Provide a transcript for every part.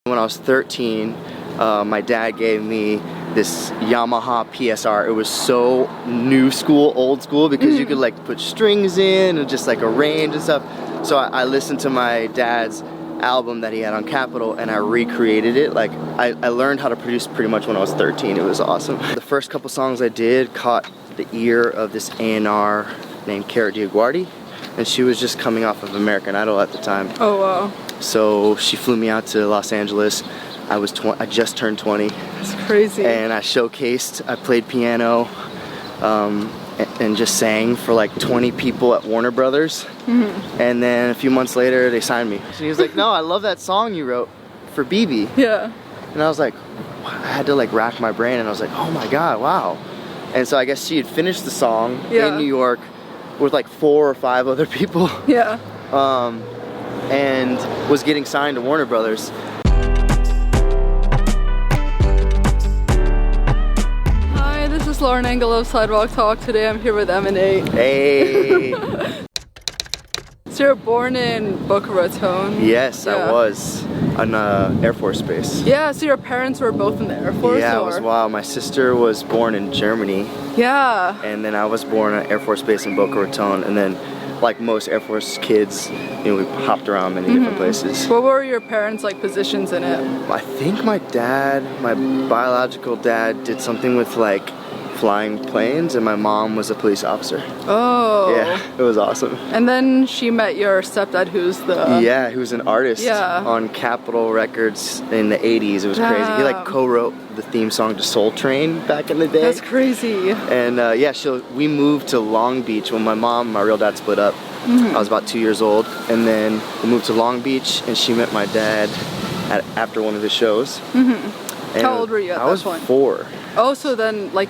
When I was 13, my dad gave me this Yamaha PSR. It was so new school, old school, because you could like put strings in and just like arrange and stuff. So I listened to my dad's album that he had on Capitol and I recreated it. Like I learned how to produce pretty much when I was 13. It was awesome. The first couple songs I did caught the ear of this A&R named Cara Diaguardi, and she was just coming off of American Idol at the time. Oh wow. So she flew me out to Los Angeles. I just turned 20. That's crazy. And I showcased, I played piano, and just sang for like 20 people at Warner Brothers. And then a few months later they signed me. And he was like, no, I love that song you wrote for Bebe. Yeah. And I was like, I had to like rack my brain, and I was like, oh my god, wow. And so I guess she had finished the song in New York with like 4 or 5 other people. Yeah. And was getting signed to Warner Brothers. Hi, this is Lauren Engel of Sidewalk Talk. Today I'm here with Emanate. Hey! So you're born in Boca Raton? Yes, I was. On Air Force Base. Yeah, so your parents were both in the Air Force? Yeah, or? it was wild. My sister was born in Germany. Yeah. And then I was born at Air Force Base in Boca Raton. And then, like most Air Force kids, you know, we hopped around many different places. What were your parents' like positions in it? I think my dad, my biological dad, did something with like flying planes, and my mom was a police officer. Oh. Yeah, it was awesome. And then she met your stepdad, who's the... Yeah, who's an artist on Capitol Records in the 80s. It was crazy. He like co-wrote the theme song to Soul Train back in the day. That's crazy. And yeah, we moved to Long Beach when my mom and my real dad split up. I was about 2 years old, and then we moved to Long Beach, and she met my dad after one of his shows. How old were you at that point? I was 4. Oh, so then like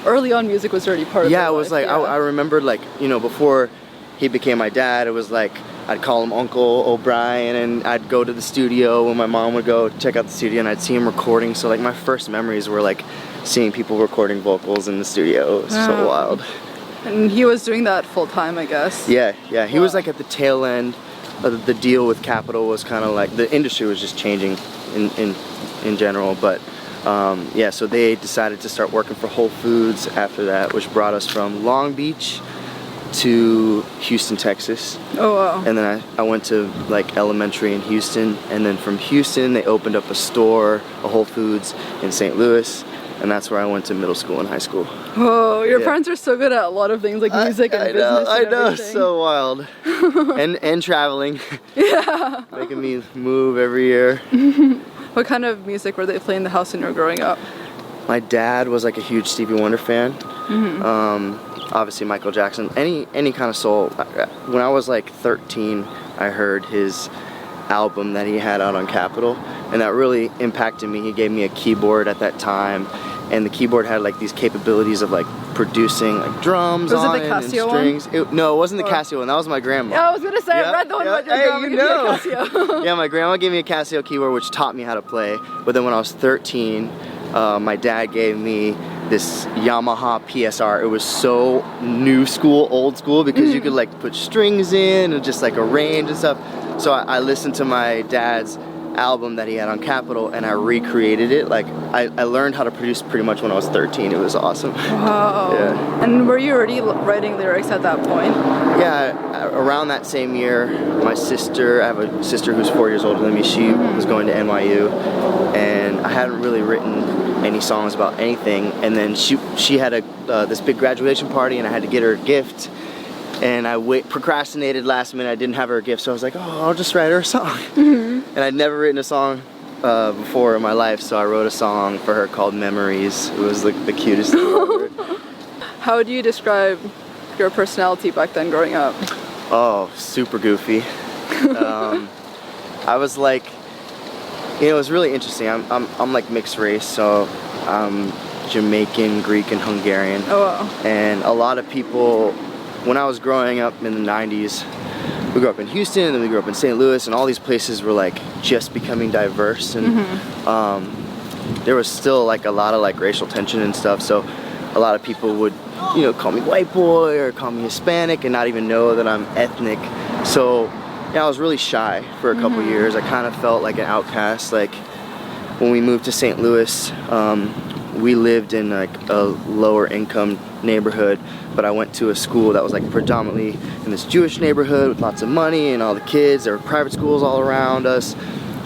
early on music was already part of your life. It was like, I remembered like, you know, before he became my dad, it was like, I'd call him Uncle O'Brien, and I'd go to the studio when my mom would go check out the studio, and I'd see him recording. So like my first memories were like seeing people recording vocals in the studio. It was so wild. And he was doing that full time, I guess. Yeah. He was like at the tail end of the deal with Capitol. Was kind of like the industry was just changing in general, but yeah, so they decided to start working for Whole Foods after that, which brought us from Long Beach to Houston, Texas. Oh wow. And then I went to like elementary in Houston, and then from Houston they opened up a store, a Whole Foods in St. Louis, and that's where I went to middle school and high school. Oh, your parents are so good at a lot of things like music and business. I know, so wild. and traveling. Yeah. Making me move every year. What kind of music were they playing in the house when you were growing up? My dad was like a huge Stevie Wonder fan. Obviously Michael Jackson, any kind of soul. When I was like 13, I heard his album that he had out on Capitol, and that really impacted me. He gave me a keyboard at that time, and the keyboard had like these capabilities of like producing like drums on it and strings. No, it wasn't the Casio one. That was my grandma. Yeah, I was gonna say, I read the one about your grandma gave me a Casio. Yeah, my grandma gave me a Casio keyboard, which taught me how to play. But then when I was 13, my dad gave me this Yamaha PSR. It was so new school, old school, because you could like put strings in and just like arrange and stuff. So I listened to my dad's album that he had on Capitol, and I recreated it. Like I learned how to produce pretty much when I was 13. It was awesome. Wow. Yeah. And were you already writing lyrics at that point? Yeah, around that same year, my sister, I have a sister who's 4 years older than me, she was going to NYU, and I hadn't really written any songs about anything, and then she had this big graduation party, and I had to get her a gift, and I procrastinated last minute. I didn't have her a gift, so I was like, oh, I'll just write her a song. And I'd never written a song before in my life, so I wrote a song for her called Memories. It was like the cutest thing ever. How would you describe your personality back then growing up? Oh, super goofy. I was like, you know, it was really interesting. I'm like mixed race, so I'm Jamaican, Greek, and Hungarian. Oh wow. And a lot of people, when I was growing up in the 90s, we grew up in Houston, and then we grew up in St. Louis, and all these places were like just becoming diverse, and there was still like a lot of like racial tension and stuff, so a lot of people would, you know, call me white boy or call me Hispanic and not even know that I'm ethnic. So yeah, I was really shy for a couple years. I kind of felt like an outcast. Like when we moved to St. Louis, we lived in like a lower income neighborhood, but I went to a school that was like predominantly in this Jewish neighborhood with lots of money and all the kids. There were private schools all around us.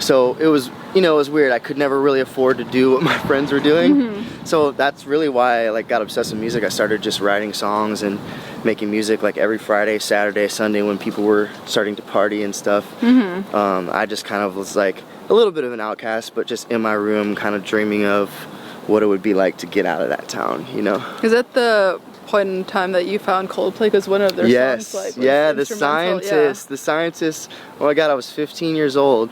So it was, you know, it was weird. I could never really afford to do what my friends were doing. So that's really why I like got obsessed with music. I started just writing songs and making music like every Friday, Saturday, Sunday when people were starting to party and stuff. I just kind of was like a little bit of an outcast, but just in my room kind of dreaming of what it would be like to get out of that town, you know. Is that the point in time that you found Coldplay? Because one of their songs like was the instrumental, scientists, oh my god, I was 15 years old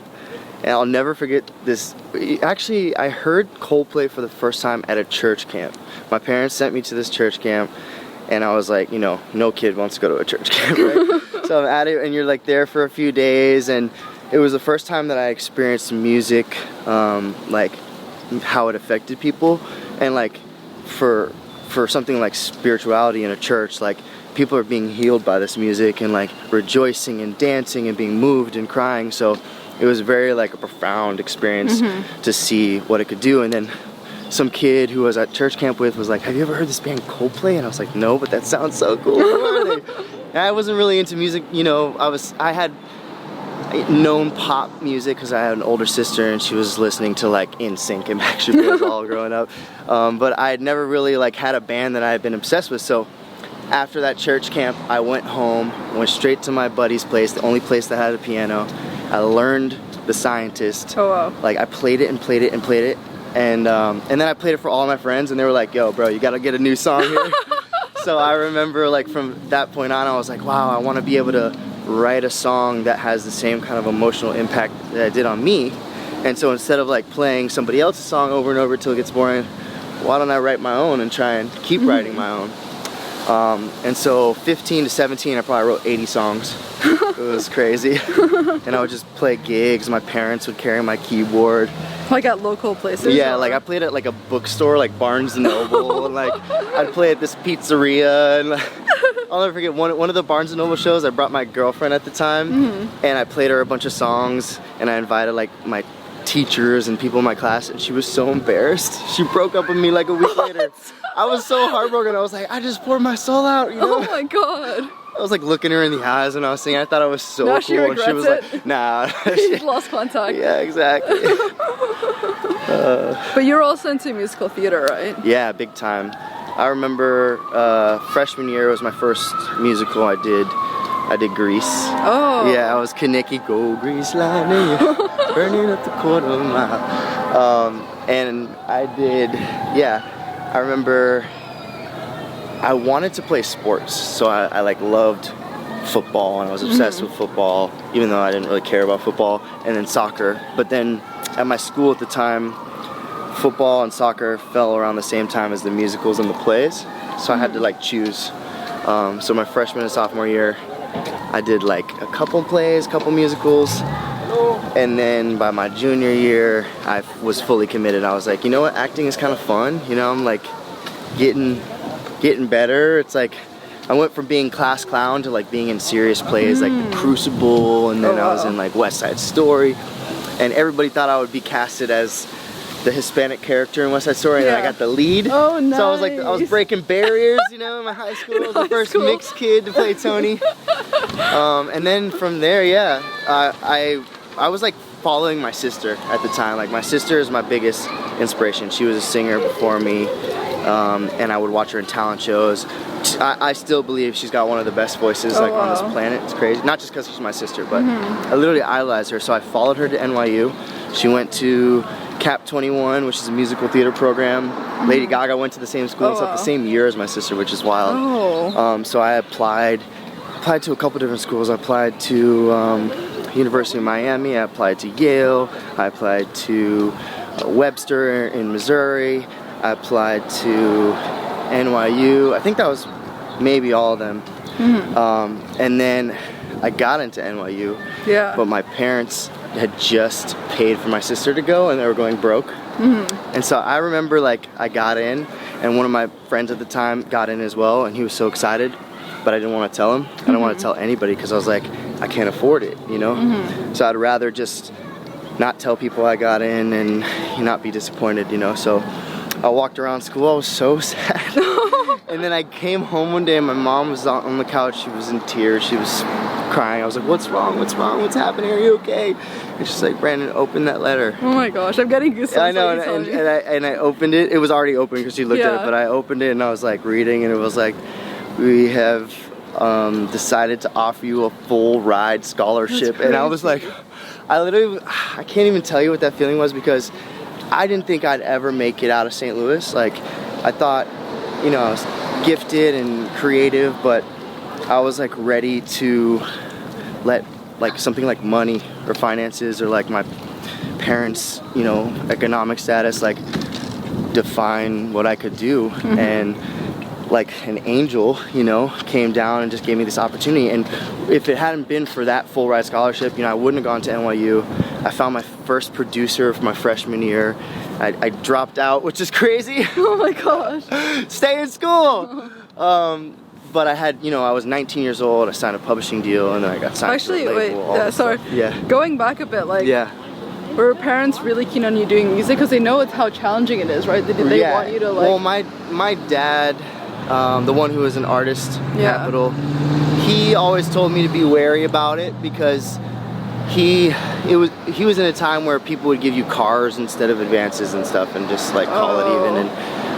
and I'll never forget this. Actually, I heard Coldplay for the first time at a church camp. My parents sent me to this church camp and I was like, you know, no kid wants to go to a church camp, right? So I'm at it and you're like there for a few days, and it was the first time that I experienced music, like how it affected people, and like for something like spirituality in a church, like people are being healed by this music and like rejoicing and dancing and being moved and crying. So it was very like a profound experience to see what it could do. And then some kid who I was at church camp with was like, have you ever heard this band Coldplay? And I was like, no, but that sounds so cool. Who are they? And I wasn't really into music, you know. I had known pop music because I had an older sister and she was listening to like NSYNC and Backstreet Boys all growing up, but I had never really like had a band that I had been obsessed with. So after that church camp, I went home, went straight to my buddy's place, the only place that had a piano. I learned The Scientist. Oh wow. Like I played it and played it and played it, and then I played it for all my friends and they were like, yo bro, you gotta get a new song here. So I remember like from that point on I was like, wow, I want to be able to write a song that has the same kind of emotional impact that it did on me. And so instead of like playing somebody else's song over and over till it gets boring, why don't I write my own and try and keep writing my own? And so 15 to 17 I probably wrote 80 songs. It was crazy. And I would just play gigs. My parents would carry my keyboard. Like at local places? Yeah, like I played at like a bookstore like Barnes and Noble, and like I'd play at this pizzeria, and like, I'll never forget one of the Barnes and Noble shows. I brought my girlfriend at the time, and I played her a bunch of songs, and I invited like my teachers and people in my class, and she was so embarrassed. She broke up with me like a week later. I was so heartbroken. I was like, I just poured my soul out, you know? Oh my god. I was like looking her in the eyes and I was singing. I thought I was so now cool. She regrets and she was it. like, nah. She's lost contact. Yeah, exactly. But you're also into musical theater, right? Yeah, big time. I remember freshman year was my first musical I did Grease. Oh. Yeah, I was Kaneki, go Grease lightning, burning up the quarter mile. And I did, yeah, I remember I wanted to play sports, so I like loved football and I was obsessed with football, even though I didn't really care about football, and then soccer. But then at my school at the time, football and soccer fell around the same time as the musicals and the plays, so I had to like choose. So my freshman and sophomore year, I did like a couple plays, couple musicals, and then by my junior year, I was fully committed. I was like, you know what, acting is kind of fun, you know, I'm like getting better. It's like I went from being class clown to like being in serious plays like The Crucible, and then I was in like West Side Story, and everybody thought I would be casted as the Hispanic character in West Side Story, and I got the lead. Oh, nice. So I was like, I was breaking barriers, you know, in my high school. I was the first mixed kid to play Tony. And then from there, yeah, I was like following my sister at the time. Like my sister is my biggest inspiration. She was a singer before me, and I would watch her in talent shows. I still believe she's got one of the best voices like on this planet. It's crazy. Not just because she's my sister, but I literally idolized her. So I followed her to NYU. She went to Cap 21, which is a musical theater program. Lady Gaga went to the same school and stuff the same year as my sister, which is wild. So I applied to a couple different schools. I applied to University of Miami. I applied to Yale. I applied to Webster in Missouri. I applied to NYU. I think that was maybe all of them. And then I got into NYU. Yeah. But my parents had just paid for my sister to go and they were going broke. And so I remember like I got in, and one of my friends at the time got in as well, and he was so excited, but I didn't want to tell him. I didn't want to tell anybody because I was like, I can't afford it, you know? So I'd rather just not tell people I got in and not be disappointed, you know. So I walked around school, I was so sad. And then I came home one day and my mom was on the couch, she was in tears, she was crying. I was like, what's wrong, what's happening, are you okay? And she's like, Brandon, open that letter. Oh my gosh, I'm getting goosebumps. I know, and I opened it. It was already open because she looked at it, but I opened it and I was like reading, and it was like, we have decided to offer you a full ride scholarship. And I was like, I can't even tell you what that feeling was, because I didn't think I'd ever make it out of St. Louis. Like, I thought, you know, I was gifted and creative, but I was like ready to let like something like money or finances or like my parents, you know, economic status like define what I could do. And like an angel, you know, came down and just gave me this opportunity. And if it hadn't been for that full ride scholarship, you know, I wouldn't have gone to NYU. I found my first producer for my freshman year. I dropped out, which is crazy. Oh my gosh. Stay in school. But I had, you know, I was 19 years old, I signed a publishing deal, and then I got signed to a label. Sorry. Yeah. Going back a bit, like, were parents really keen on you doing music? Because they know how challenging it is, right? They want you to like... Well, my dad, the one who was an artist, Capital, he always told me to be wary about it, because he was in a time where people would give you cars instead of advances and stuff, and just like call it even,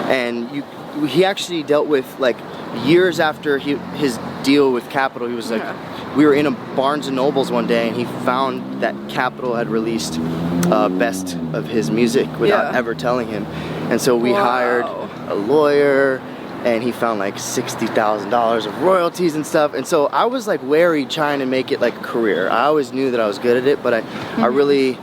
and he actually dealt with, like, years after his deal with Capitol, he was like, we were in a Barnes and Nobles one day and he found that Capitol had released best of his music without ever telling him. And so we hired a lawyer, and he found like $60,000 of royalties and stuff. And so I was like wary trying to make it like a career. I always knew that I was good at it, but I really,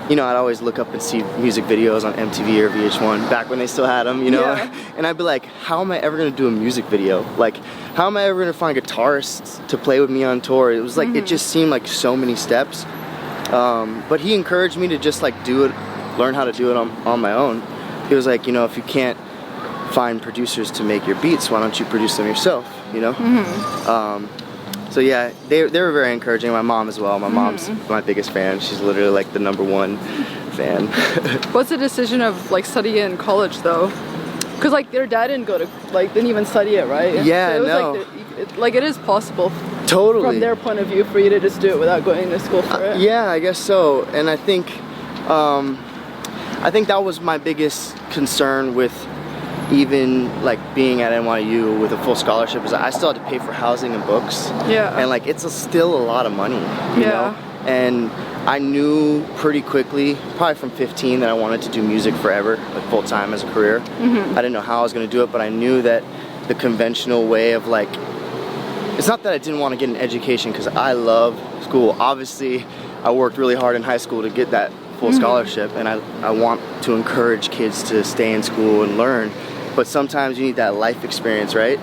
you know, I'd always look up and see music videos on MTV or VH1 back when they still had them, you know? And I'd be like, how am I ever gonna do a music video? Like, how am I ever gonna find guitarists to play with me on tour? It was like, it just seemed like so many steps. But he encouraged me to just like do it, learn how to do it on my own. He was like, you know, if you can't find producers to make your beats, why don't you produce them yourself, you know? So yeah, they were very encouraging. My mom as well. My mom's my biggest fan. She's literally like the #1 fan. What's the decision of like studying in college though? Because like their dad didn't even study it, right? Yeah, so it was like it is possible. Totally. From their point of view, for you to just do it without going to school for it. Yeah, I guess so. And I think that was my biggest concern with even like being at NYU with a full scholarship, is I still had to pay for housing and books. And like it's still a lot of money, you know? And I knew pretty quickly, probably from 15, that I wanted to do music forever, like full time as a career. I didn't know how I was gonna do it, but I knew that the conventional way of like, it's not that I didn't want to get an education, because I love school. Obviously, I worked really hard in high school to get that full scholarship, and I want to encourage kids to stay in school and learn. But sometimes you need that life experience, right?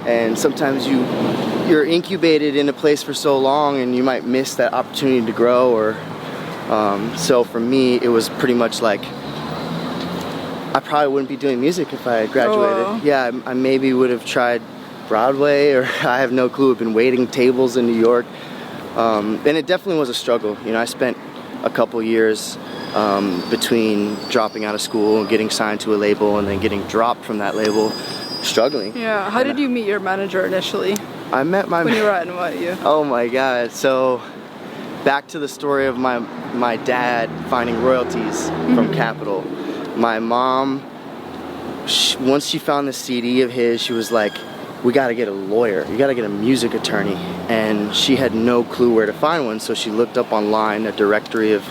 And sometimes you're incubated in a place for so long, and you might miss that opportunity to grow. Or so for me, it was pretty much like I probably wouldn't be doing music if I had graduated. Yeah, I maybe would have tried Broadway, or I have no clue. I've been waiting tables in New York, and it definitely was a struggle. You know, I spent a couple years between dropping out of school and getting signed to a label, and then getting dropped from that label, struggling. How did you meet your manager initially? I met my when you were at NYU. Oh my God! So back to the story of my dad finding royalties from Capitol. My mom, once she found the CD of his, she was like, we gotta get a lawyer, you gotta get a music attorney. And she had no clue where to find one, so she looked up online a directory of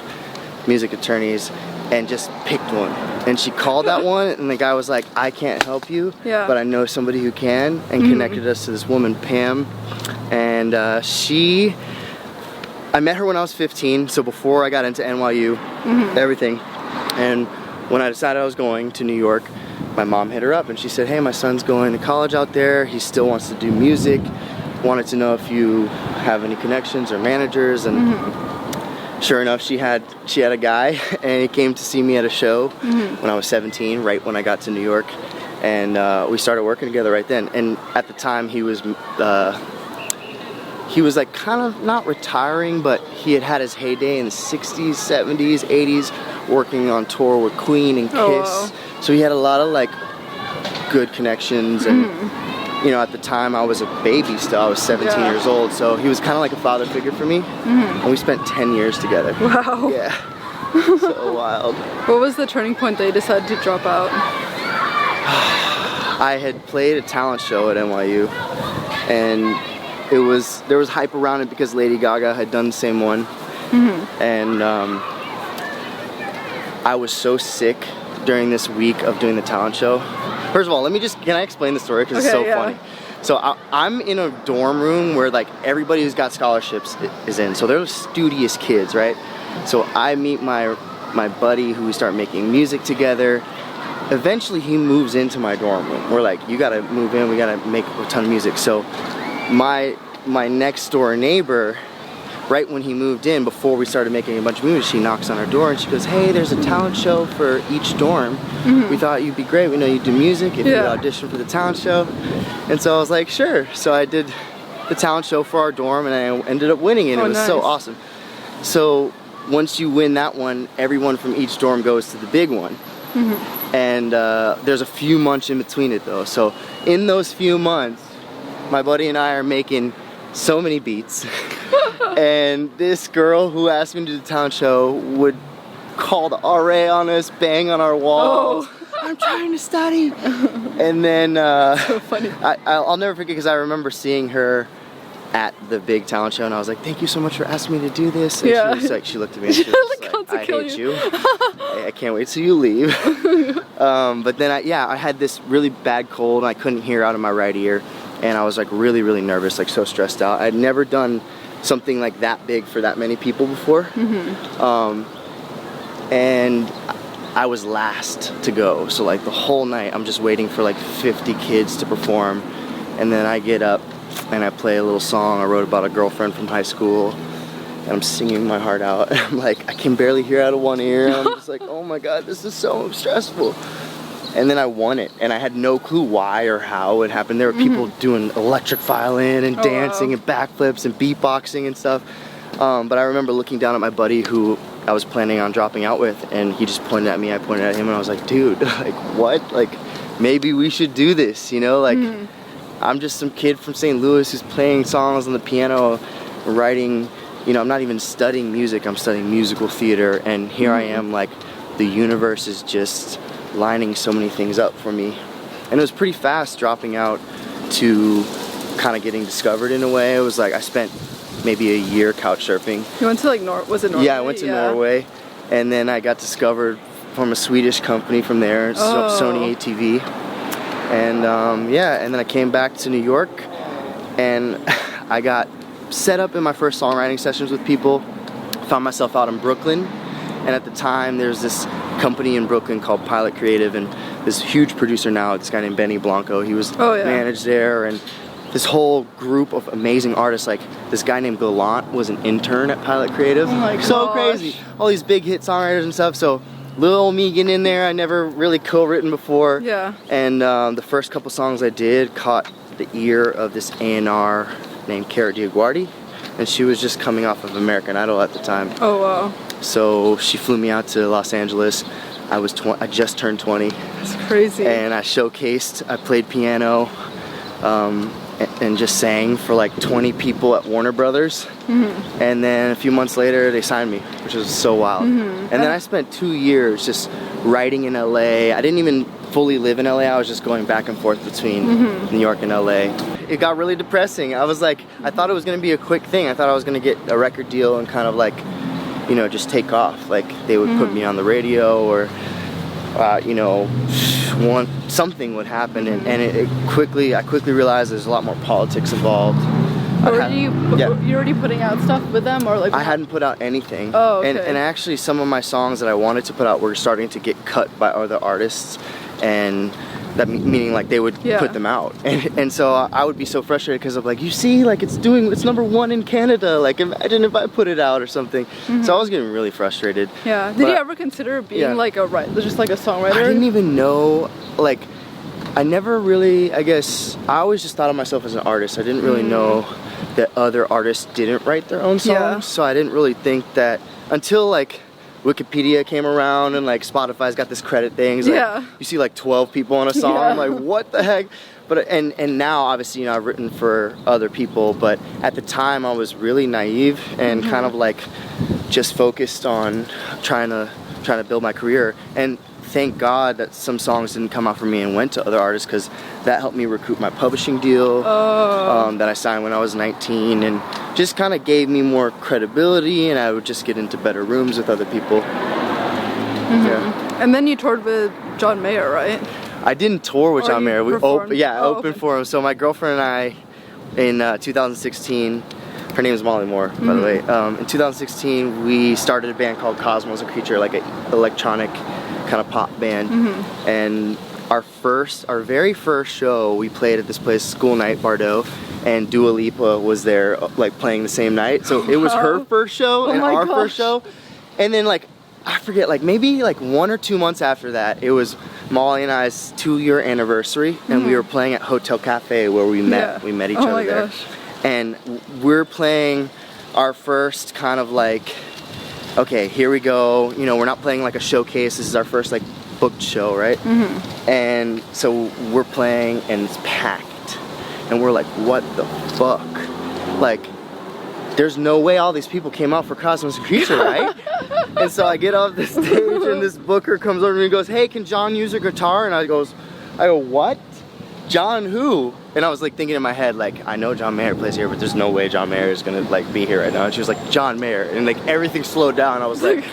music attorneys and just picked one. And she called that one, and the guy was like, I can't help you, but I know somebody who can, and connected us to this woman, Pam. And I met her when I was 15, so before I got into NYU, everything. And when I decided I was going to New York, my mom hit her up and she said, hey, my son's going to college out there, he still wants to do music, wanted to know if you have any connections or managers. And sure enough, she had a guy, and he came to see me at a show when I was 17, right when I got to New York, and we started working together right then. And at the time, he he was like kind of not retiring, but he had his heyday in the 60s, 70s, 80s, working on tour with Queen and Kiss. Oh, wow. So he had a lot of like good connections, and you know, at the time I was a baby still. I was 17 years old, so he was kind of like a father figure for me. And we spent 10 years together. Wow. Yeah. So wild. What was the turning point that you decided to drop out? I had played a talent show at NYU, and there was hype around it because Lady Gaga had done the same one. And I was so sick during this week of doing the talent show. First of all, can I explain the story, because it's so funny. So I'm in a dorm room where like everybody who's got scholarships is in. So they're studious kids, right? So I meet my buddy who we start making music together. Eventually he moves into my dorm room. We're like, you gotta move in, we gotta make a ton of music. So my next door neighbor, right when he moved in, before we started making a bunch of music, she knocks on our door and she goes, hey, there's a talent show for each dorm. We thought you'd be great. We know you do music. If you audition for the talent show. And so I was like, sure. So I did the talent show for our dorm, and I ended up winning it. It was so awesome. So once you win that one, everyone from each dorm goes to the big one. And there's a few months in between it though. So in those few months, my buddy and I are making so many beats. And this girl who asked me to do the talent show would call the RA on us, bang on our walls. I'm trying to study. And then so funny. I'll never forget, because I remember seeing her at the big talent show, and I was like, thank you so much for asking me to do this. And she was like, she looked at me and she was like, I hate you. I can't wait till you leave. But then I had this really bad cold, and I couldn't hear out of my right ear, and I was like really, really nervous, like so stressed out. I'd never done something like that big for that many people before. And I was last to go, so like the whole night I'm just waiting for like 50 kids to perform, and then I get up and I play a little song I wrote about a girlfriend from high school, and I'm singing my heart out, and I'm like, I can barely hear out of one ear, and I'm just like, oh my god, this is so stressful. And then I won it, and I had no clue why or how it happened. There were people doing electric violin and dancing and backflips and beatboxing and stuff. But I remember looking down at my buddy who I was planning on dropping out with, and he just pointed at me, I pointed at him, and I was like, dude, like what? Like maybe we should do this, you know? Like I'm just some kid from St. Louis who's playing songs on the piano, writing, you know, I'm not even studying music, I'm studying musical theater, and here I am, like the universe is just lining so many things up for me. And it was pretty fast dropping out to kind of getting discovered in a way. It was like I spent maybe a year couch surfing. You went to like was it Norway? Yeah, I went to Norway, and then I got discovered from a Swedish company from there, Sony ATV. And and then I came back to New York, and I got set up in my first songwriting sessions with people. Found myself out in Brooklyn, and at the time there's this company in Brooklyn called Pilot Creative, and this huge producer now, this guy named Benny Blanco, he was managed there, and this whole group of amazing artists, like this guy named Gallant was an intern at Pilot Creative. Oh my so gosh. Crazy. All these big hit songwriters and stuff, so little old me getting in there, I never really co-written before. Yeah. And the first couple songs I did caught the ear of this A&R named Cara Diaguardi, and she was just coming off of American Idol at the time. Oh wow. So she flew me out to Los Angeles. I just turned 20. That's crazy. And I showcased, I played piano, and just sang for like 20 people at Warner Brothers. And then a few months later they signed me, which was so wild. And then I spent 2 years just writing in LA. I didn't even fully live in LA, I was just going back and forth between New York and LA. It got really depressing. I was like, I thought it was gonna be a quick thing. I thought I was gonna get a record deal and kind of like, you know, just take off. Like they would put me on the radio, or you know, something would happen, and I quickly realized there's a lot more politics involved. Were you already putting out stuff with them, or like? I hadn't put out anything. Oh, okay. And actually some of my songs that I wanted to put out were starting to get cut by other artists, and that meaning like they would put them out, and so I would be so frustrated because I'm like, you see, like it's #1 in Canada, like imagine if I put it out or something. So I was getting really frustrated. Yeah. Did you ever consider being like just like a songwriter? I didn't even know, like I never really, I guess I always just thought of myself as an artist. I didn't really know that other artists didn't write their own songs. Yeah. So I didn't really think that until like Wikipedia came around and like Spotify's got this credit thing. It's like, you see like 12 people on a song. Yeah. I'm like, what the heck? But and now obviously, you know, I've written for other people, but at the time I was really naive and kind of like just focused on trying to build my career. And thank God that some songs didn't come out for me and went to other artists, because that helped me recruit my publishing deal that I signed when I was 19, and just kind of gave me more credibility, and I would just get into better rooms with other people. Yeah. And then you toured with John Mayer, right? I didn't tour with John Mayer. We opened okay. for him. So my girlfriend and I, in 2016, her name is Molly Moore, by the way. In 2016, we started a band called Cosmos and Creature, like an electronic kind of pop band. And our very first show, we played at this place, School Night, Bordeaux, and Dua Lipa was there, like playing the same night. So it was her first show and our first show. And then like, I forget, like maybe like 1 or 2 months after that, it was Molly and I's 2-year anniversary, and we were playing at Hotel Cafe where we met. Yeah. We met each other there. Gosh. And we're playing our first kind of like, okay, here we go. You know, we're not playing like a showcase. This is our first like booked show, right? And so we're playing and it's packed. And we're like, what the fuck? Like, there's no way all these people came out for Cosmos and Creature, right? And so I get off the stage and this booker comes over to me and goes, hey, can John use your guitar? And I go, what? John who? And I was like thinking in my head, like, I know John Mayer plays here, but there's no way John Mayer is gonna like be here right now. And she was like, John Mayer. And like everything slowed down. I was like,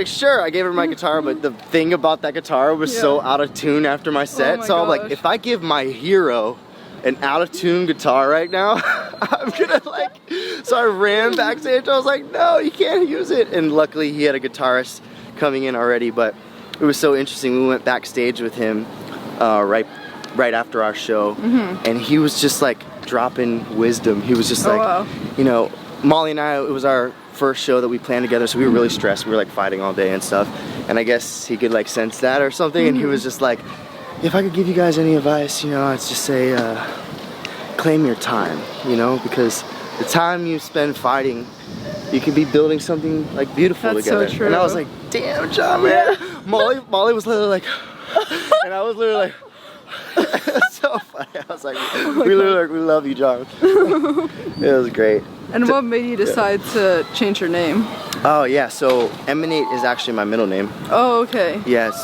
sure. I gave her my guitar, but the thing about that guitar was so out of tune after my set. So I'm like, if I give my hero an out of tune guitar right now, I'm gonna like, so I ran backstage. I was like, no, you can't use it. And luckily he had a guitarist coming in already, but it was so interesting. We went backstage with him right after our show, and he was just like dropping wisdom. He was just like, you know, Molly and I, it was our first show that we planned together, so we were really stressed. We were like fighting all day and stuff, and I guess he could like sense that or something, and he was just like, if I could give you guys any advice, you know, I'd just say claim your time, you know, because the time you spend fighting, you can be building something like beautiful together. So true. And I was like, damn, John, man. Molly was literally like, and I was literally like, it's so funny. I was like, we love you, John. It was great. And what made you decide to change your name? Oh yeah, so Emanate is actually my middle name. Oh, okay. Yes,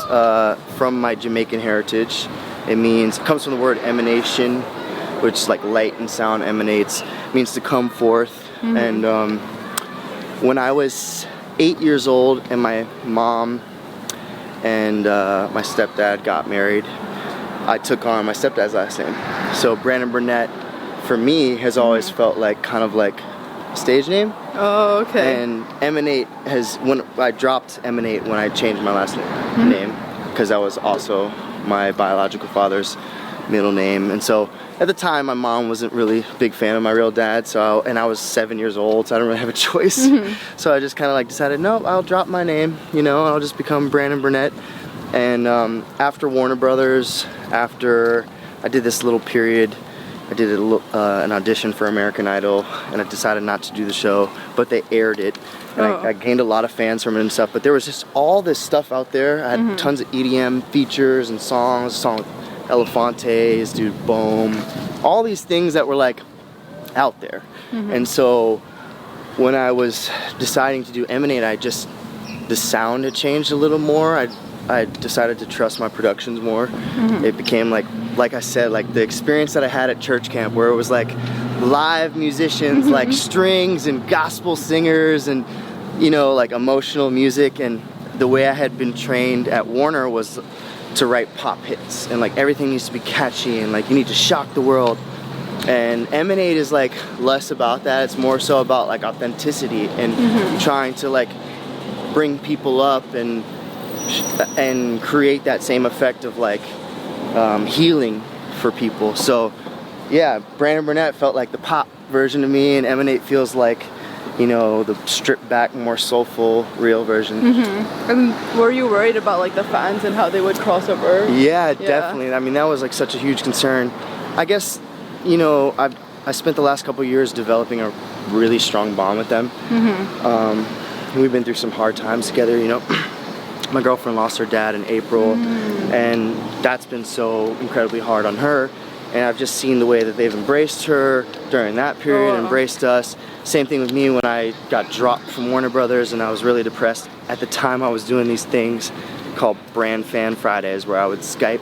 from my Jamaican heritage. It comes from the word emanation, which is like light and sound emanates. It means to come forth. And when I was 8 years old and my mom and my stepdad got married, I took on my stepdad's last name. So Brandon Burnett, for me, has always felt like kind of like a stage name. Oh, okay. And Emanate when I dropped Emanate when I changed my last name, because that was also my biological father's middle name. And so at the time, my mom wasn't really a big fan of my real dad, and I was 7 years old, so I didn't really have a choice. So I just kind of like decided, no, I'll drop my name, you know, I'll just become Brandon Burnett. And after Warner Brothers, after I did this little period, I did an audition for American Idol, and I decided not to do the show, but they aired it. And I gained a lot of fans from it and stuff, but there was just all this stuff out there. I had tons of EDM features and songs, a song with Elefantes, Dude Boom, all these things that were like out there. And so when I was deciding to do Emanate, the sound had changed a little more. I decided to trust my productions more. It became like I said, like the experience that I had at church camp, where it was like live musicians, like strings and gospel singers and, you know, like emotional music. And the way I had been trained at Warner was to write pop hits, and like everything needs to be catchy and like you need to shock the world. And Emanate is like less about that. It's more so about like authenticity and trying to like bring people up and create that same effect of like healing for people. So yeah, Brandon Burnett felt like the pop version of me, and Emanate feels like, you know, the stripped back, more soulful, real version. And were you worried about like the fans and how they would cross over? Yeah, definitely. I mean, that was like such a huge concern. I guess, you know, I spent the last couple years developing a really strong bond with them. We've been through some hard times together, you know. My girlfriend lost her dad in April, and that's been so incredibly hard on her. And I've just seen the way that they've embraced her during that period, embraced us. Same thing with me when I got dropped from Warner Brothers and I was really depressed. At the time I was doing these things called Brand Fan Fridays, where I would Skype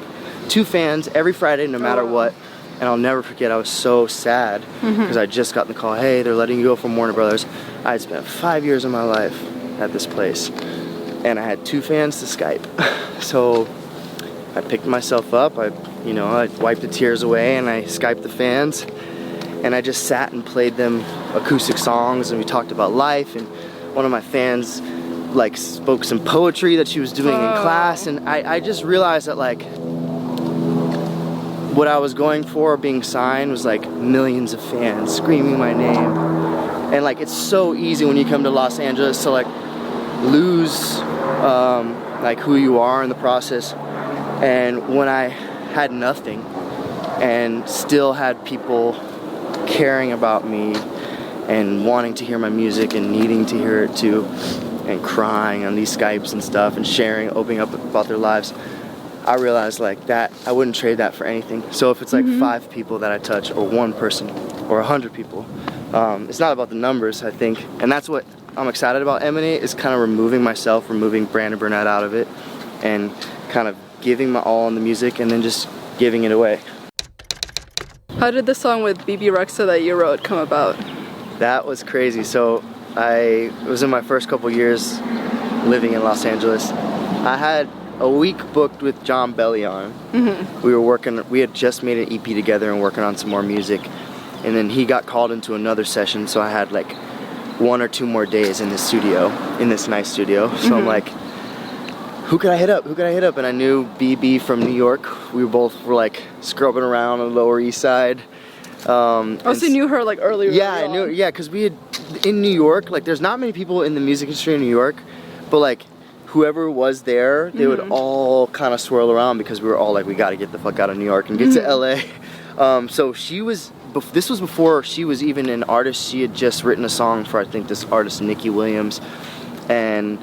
2 fans every Friday no matter what. And I'll never forget, I was so sad because I just got the call, hey, they're letting you go from Warner Brothers. I had spent 5 years of my life at this place and I had 2 fans to Skype. So I picked myself up, I wiped the tears away and I Skyped the fans and I just sat and played them acoustic songs and we talked about life, and one of my fans like spoke some poetry that she was doing in class, and I just realized that like what I was going for being signed was like millions of fans screaming my name. And like it's so easy when you come to Los Angeles to like lose like who you are in the process. And when I had nothing and still had people caring about me and wanting to hear my music and needing to hear it too, and crying on these Skypes and stuff and sharing, opening up about their lives, I realized like that I wouldn't trade that for anything. So if it's like 5 people that I touch, or 1 person, or 100 people, it's not about the numbers, I think. And that's what I'm excited about Emanate, is kind of removing myself, removing Brandon Burnett out of it, and kind of giving my all on the music and then just giving it away. How did the song with Bebe Rexha that you wrote come about? That was crazy. So it was in my first couple years living in Los Angeles. I had a week booked with Jon Bellion. We had just made an EP together and working on some more music. And then he got called into another session, so I had like 1 or 2 more days in this studio, in this nice studio. So I'm like, who could I hit up? Who could I hit up? And I knew BB from New York. We both were like scrubbing around on the Lower East Side. So you knew her like earlier? Yeah, I knew. Yeah, because we had in New York. Like, there's not many people in the music industry in New York, but like whoever was there, they would all kind of swirl around because we were all like, we got to get the fuck out of New York and get to LA. So she was. This was before she was even an artist. She had just written a song for, I think, this artist Nikki Williams, and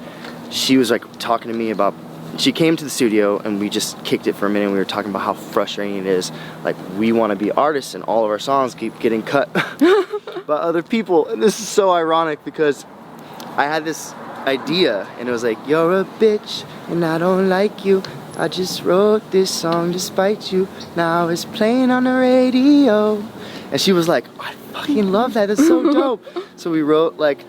she was like talking to me about, she came to the studio and we just kicked it for a minute and we were talking about how frustrating it is. Like, we want to be artists and all of our songs keep getting cut by other people. And this is so ironic because I had this idea and it was like, you're a bitch and I don't like you. I just wrote this song to spite you. Now it's playing on the radio. And she was like, I fucking love that. That's so dope. So we wrote like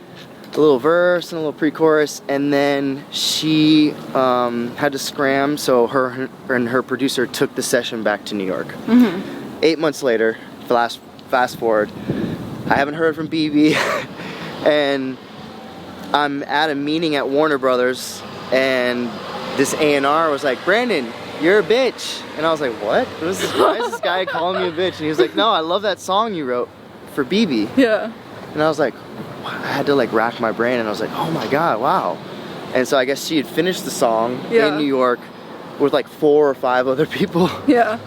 a little verse and a little pre-chorus, and then she had to scram, so her and her producer took the session back to New York. 8 months later, fast forward, I haven't heard from BB, and I'm at a meeting at Warner Brothers, and this A&R was like, Brandon, you're a bitch. And I was like, what? Why is this guy calling me a bitch? And he was like, no, I love that song you wrote for BB. Yeah. And I was like, I had to like rack my brain, and I was like, oh my god, wow. And so I guess she had finished the song in New York with like 4 or 5 other people. Yeah.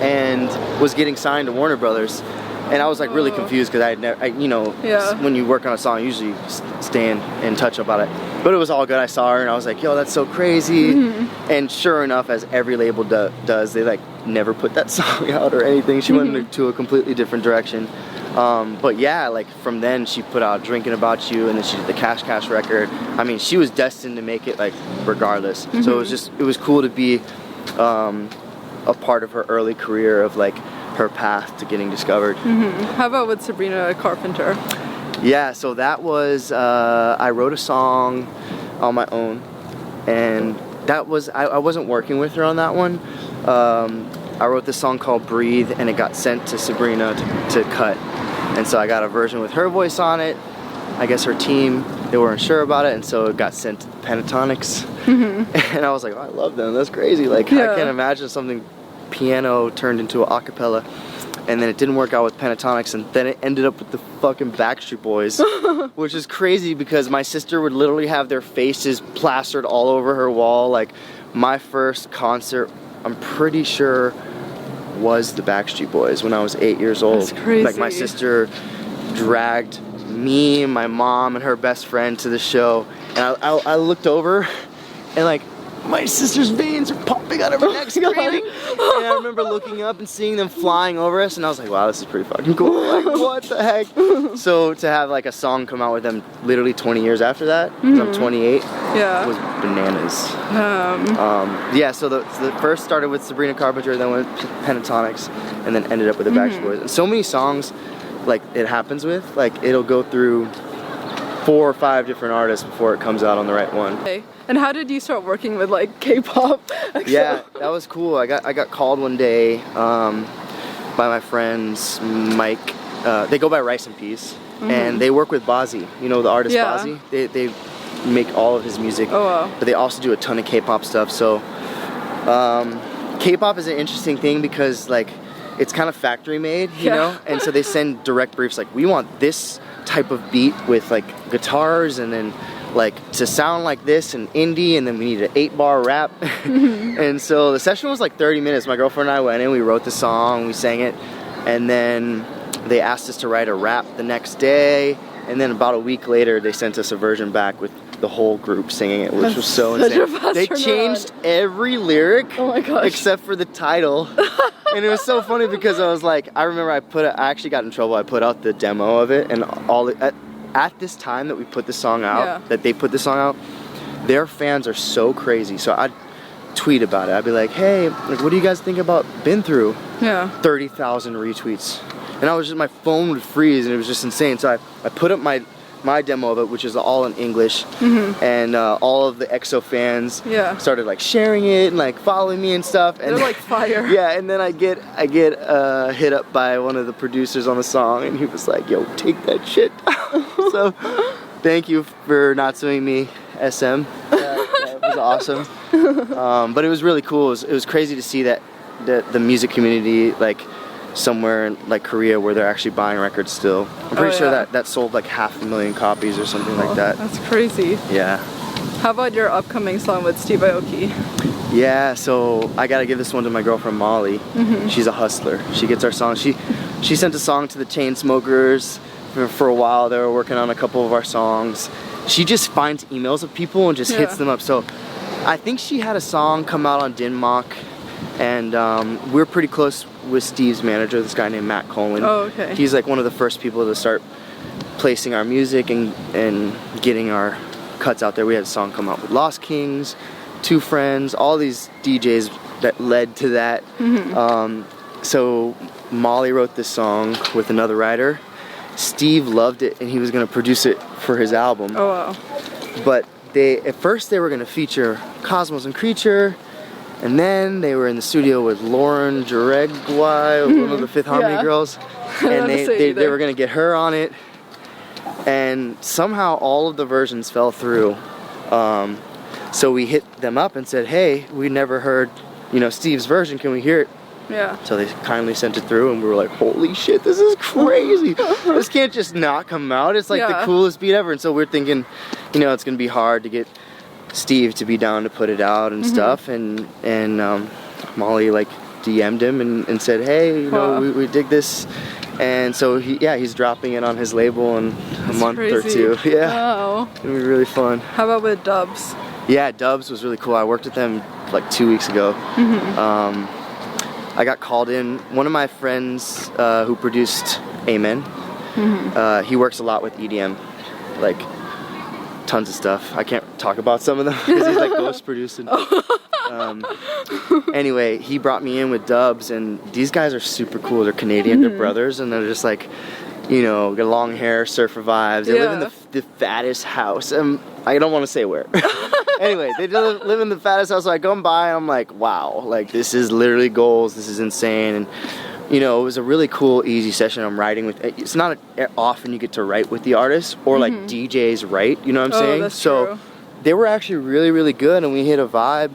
And was getting signed to Warner Brothers. And I was like really confused because I had never, when you work on a song, you usually stay in touch about it. But it was all good. I saw her and I was like, yo, that's so crazy. And sure enough, as every label does, they like never put that song out or anything. She went into a completely different direction. But yeah, like from then she put out Drinking About You, and then she did the Cash Cash record. I mean, she was destined to make it like regardless. So it was cool to be a part of her early career of like her path to getting discovered. How about with Sabrina Carpenter? Yeah, so that was, I wrote a song on my own, and that was, I wasn't working with her on that one. I wrote this song called Breathe, and it got sent to Sabrina to cut. And so I got a version with her voice on it. I guess her team, they weren't sure about it, and so it got sent to Pentatonics. And I was like, oh, I love them, that's crazy. Like, I can't imagine something piano turned into a acapella. And then it didn't work out with Pentatonics, and then it ended up with the fucking Backstreet Boys, which is crazy because my sister would literally have their faces plastered all over her wall. Like, my first concert, I'm pretty sure, was the Backstreet Boys when I was 8 years old. That's crazy. Like my sister dragged me, my mom, and her best friend to the show, and I looked over, and like my sister's veins are popping out of her neck screaming. And I remember looking up and seeing them flying over us, and I was like, wow, this is pretty fucking cool. Like, what the heck? So to have like a song come out with them literally 20 years after that, because I'm 28, was bananas. Yeah, so the first started with Sabrina Carpenter, then went Pentatonics, and then ended up with the Backstreet Boys. And so many songs, like it happens with, like it'll go through 4 or 5 different artists before it comes out on the right one. Okay. And how did you start working with like K-pop? Yeah, that was cool. I got called one day by my friends Mike. They go by Rice and Peace, and they work with Bazzi. You know the artist Bazzi. They make all of his music. Oh wow. But they also do a ton of K-pop stuff. So K-pop is an interesting thing because like it's kind of factory made, you know, and so they send direct briefs like we want this type of beat with like guitars and then like to sound like this and indie, and then we need an 8-bar rap. And so the session was like 30 minutes. My girlfriend and I went in, we wrote the song, we sang it, and then they asked us to write a rap the next day, and then about a week later they sent us a version back with the whole group singing it, which was so insane. They changed every lyric except for the title. And it was so funny because I was like, I remember I actually got in trouble. I put out the demo of it, and at this time that we put the song out, that they put the song out, their fans are so crazy. So I'd tweet about it. I'd be like, hey, like, what do you guys think about Been Through? 30,000 retweets. And I was just, my phone would freeze, and it was just insane. So I put up my demo of it, which is all in English, and all of the EXO fans started like sharing it and like following me and stuff. And they're like fire. Yeah, and then I get hit up by one of the producers on the song, and he was like, "Yo, take that shit." So, thank you for not suing me, SM. That was awesome. But it was really cool. It was crazy to see that the music community like somewhere in like Korea where they're actually buying records still. I'm pretty sure that sold like 500,000 copies or something like that. That's crazy. Yeah. How about your upcoming song with Steve Aoki? Yeah, so I gotta give this one to my girlfriend Molly. She's a hustler. She gets our song. She sent a song to the Chainsmokers for a while. They were working on a couple of our songs. She just finds emails of people and just hits them up. So I think she had a song come out on Denmark, and we're pretty close with Steve's manager, this guy named Matt Colin. Oh, okay. He's like one of the first people to start placing our music and getting our cuts out there. We had a song come out with Lost Kings, Two Friends, all these DJs that led to that. So Molly wrote this song with another writer. Steve loved it, and he was going to produce it for his album. Oh wow. But at first they were going to feature Cosmos and Creature, and then they were in the studio with Lauren Jaregwai, one of the Fifth Harmony girls, and they were going to get her on it, and somehow all of the versions fell through. So we hit them up and said, hey, we never heard, Steve's version, can we hear it? Yeah. So they kindly sent it through, and we were like, holy shit, this is crazy. This can't just not come out. It's like the coolest beat ever. And so we're thinking, it's going to be hard to get Steve to be down to put it out and stuff. And Molly like DM'd him and said, hey, we dig this. And so he's dropping it on his label in a month or two. Yeah. Wow. It'll be really fun. How about with Dubs? Yeah, Dubs was really cool. I worked with them like 2 weeks ago. I got called in. One of my friends who produced Amen, he works a lot with EDM, like tons of stuff. I can't talk about some of them because he's like ghost producing. Anyway, he brought me in with Dubs, and these guys are super cool. They're Canadian, they're brothers, and they're just like, got long hair, surfer vibes. They live in the fattest house. I don't want to say where. Anyway, they live in the fattest house, so I come by and I'm like, wow, like this is literally goals, this is insane. And it was a really cool, easy session. I'm writing with, it's not often you get to write with the artist or like DJs write, you know what I'm saying? That's so true. They were actually really, really good, and we hit a vibe,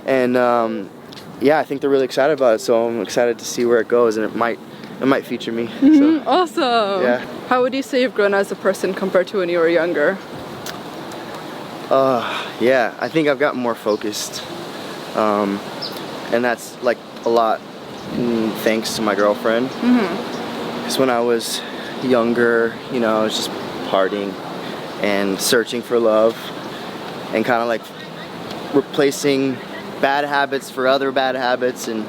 and I think they're really excited about it, so I'm excited to see where it goes, and it might feature me. So. Awesome. Yeah. How would you say you've grown as a person compared to when you were younger? I think I've gotten more focused, and that's like a lot thanks to my girlfriend. Because when I was younger, you know, I was just partying and searching for love and kind of like replacing bad habits for other bad habits. And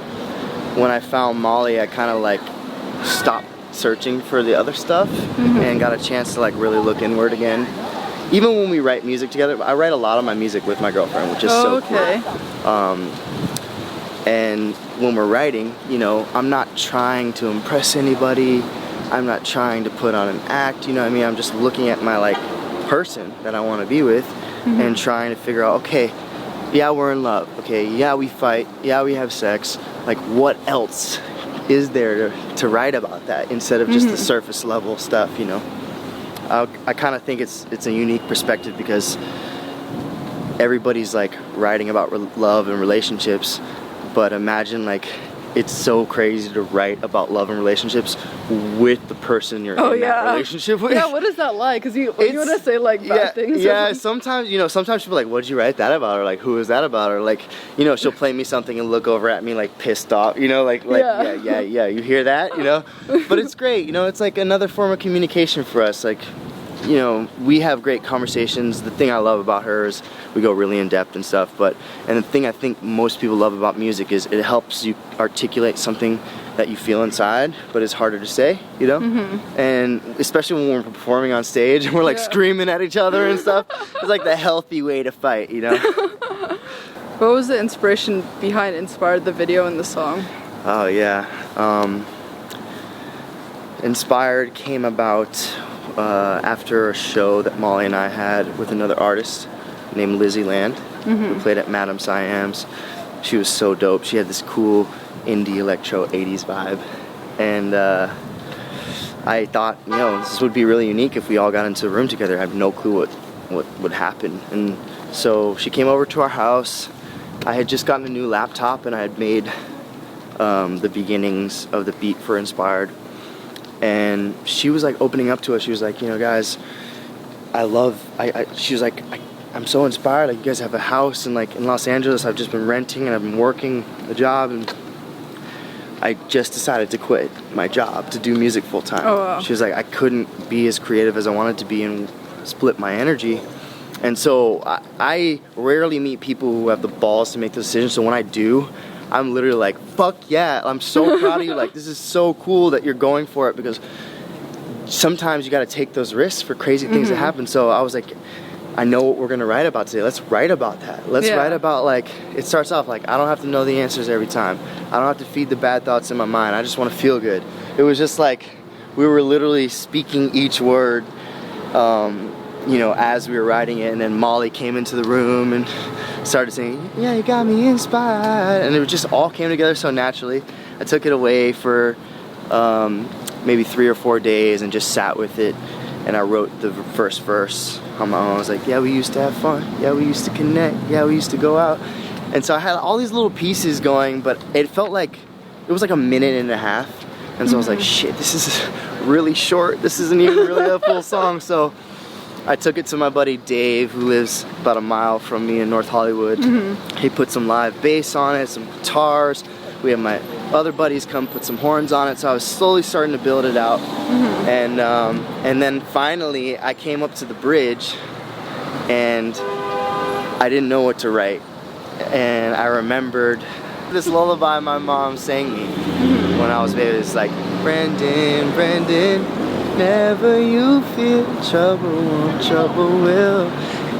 when I found Molly, I kind of like stopped searching for the other stuff and got a chance to like really look inward again. Even when we write music together, I write a lot of my music with my girlfriend, which is so cool. And when we're writing, you know, I'm not trying to impress anybody. I'm not trying to put on an act, you know what I mean? I'm just looking at my like person that I want to be with and trying to figure out, okay, yeah, we're in love. Okay, yeah, we fight. Yeah, we have sex. Like, what else is there to write about that instead of just the surface level stuff, you know? I kind of think it's a unique perspective because everybody's like writing about love and relationships, but imagine like it's so crazy to write about love and relationships with the person you're in that relationship with. Yeah, what is that like? Because you want to say like bad things. Yeah, sometimes, you know, sometimes people are like, what did you write that about? Or like, who is that about? Or like, you know, she'll play me something and look over at me like pissed off, you know, like yeah, you hear that, you know? But it's great, you know, it's like another form of communication for us. Like, you know, we have great conversations. The thing I love about her is we go really in depth and stuff, and the thing I think most people love about music is it helps you articulate something that you feel inside, but it's harder to say, you know? And especially when we're performing on stage and we're like screaming at each other and stuff, it's like the healthy way to fight, you know? What was the inspiration behind Inspired, the video and the song? Oh yeah, Inspired came about after a show that Molly and I had with another artist named Lizzie Land, who played at Madame Siam's. She was so dope. She had this cool indie electro 80s vibe, and I thought, you know, this would be really unique if we all got into a room together. I have no clue what would happen. And so she came over to our house. I had just gotten a new laptop and I had made the beginnings of the beat for Inspired. And she was like opening up to us. She was like, you know, guys, she was like, I'm so inspired. Like, you guys have a house and like in Los Angeles, I've just been renting and I've been working a job, and I just decided to quit my job to do music full time. Oh, wow. She was like, I couldn't be as creative as I wanted to be and split my energy. And so I rarely meet people who have the balls to make those decisions. So when I do, I'm literally like, fuck yeah, I'm so proud of you. Like, this is so cool that you're going for it, because sometimes you got to take those risks for crazy things to happen. So I was like, I know what we're going to write about today. Let's write about that. Let's write about, like, it starts off like, I don't have to know the answers every time. I don't have to feed the bad thoughts in my mind. I just want to feel good. It was just like, we were literally speaking each word, you know, as we were writing it. And then Molly came into the room and started singing, yeah, you got me inspired. And it just all came together so naturally. I took it away for maybe 3 or 4 days and just sat with it. And I wrote the first verse on my own. I was like, yeah, we used to have fun. Yeah, we used to connect. Yeah, we used to go out. And so I had all these little pieces going, but it felt like, it was like a minute and a half. And so I was like, shit, this is really short. This isn't even really a full song. So I took it to my buddy Dave, who lives about a mile from me in North Hollywood. He put some live bass on it, some guitars. We had my other buddies come put some horns on it. So I was slowly starting to build it out. And then finally I came up to the bridge and I didn't know what to write. And I remembered this lullaby my mom sang me when I was baby. It's like, Brandon, Brandon, never you feel trouble, trouble will.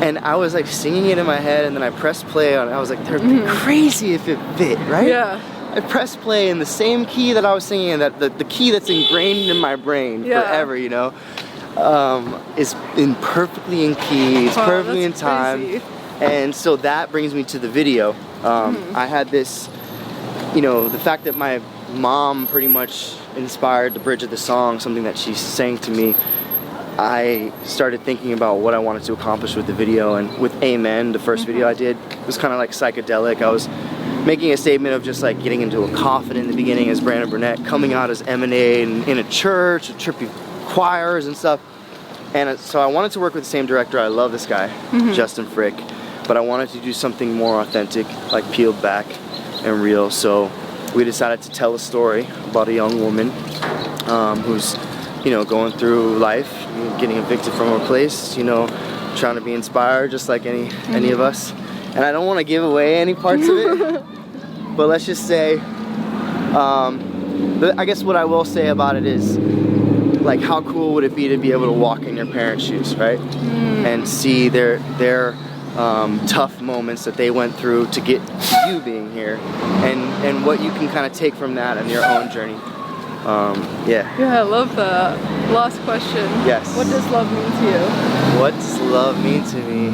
And I was like singing it in my head, and then I pressed play on it. I was like, that'd be crazy if it fit, right? Yeah. I pressed play in the same key that I was singing in, that the key that's ingrained in my brain forever, you know, is perfectly in key, it's perfectly in time. Crazy. And so that brings me to the video. I had this, you know, the fact that my mom pretty much inspired the bridge of the song, something that she sang to me. I started thinking about what I wanted to accomplish with the video, and with Amen, the first video I did, it was kind of like psychedelic. I was making a statement of just like getting into a coffin in the beginning as Brandon Burnett, coming out as Emanate in a church, with trippy choirs and stuff. And so I wanted to work with the same director. I love this guy, Justin Frick, but I wanted to do something more authentic, like peeled back and real. So we decided to tell a story about a young woman who's, you know, going through life, getting evicted from her place, you know, trying to be inspired just like any of us. And I don't want to give away any parts of it, but let's just say, I guess what I will say about it is, like, how cool would it be to be able to walk in your parents' shoes, right? And see their tough moments that they went through to get to you being here, and what you can kind of take from that in your own journey. Yeah, I love that. Last question. Yes. What does love mean to you? What does love mean to me?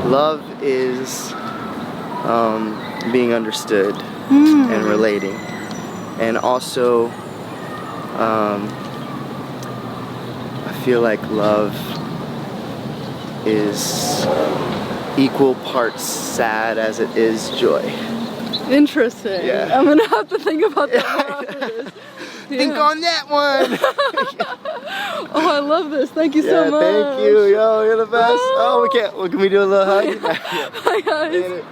Love is being understood and relating, and also I feel like love is equal parts sad as it is joy. Interesting. Yeah. I'm gonna have to think about that more after this. Think on that one. Oh, I love this. Thank you so much. Thank you. Yo, you're the best. Oh, can we do a little hug? Hi guys.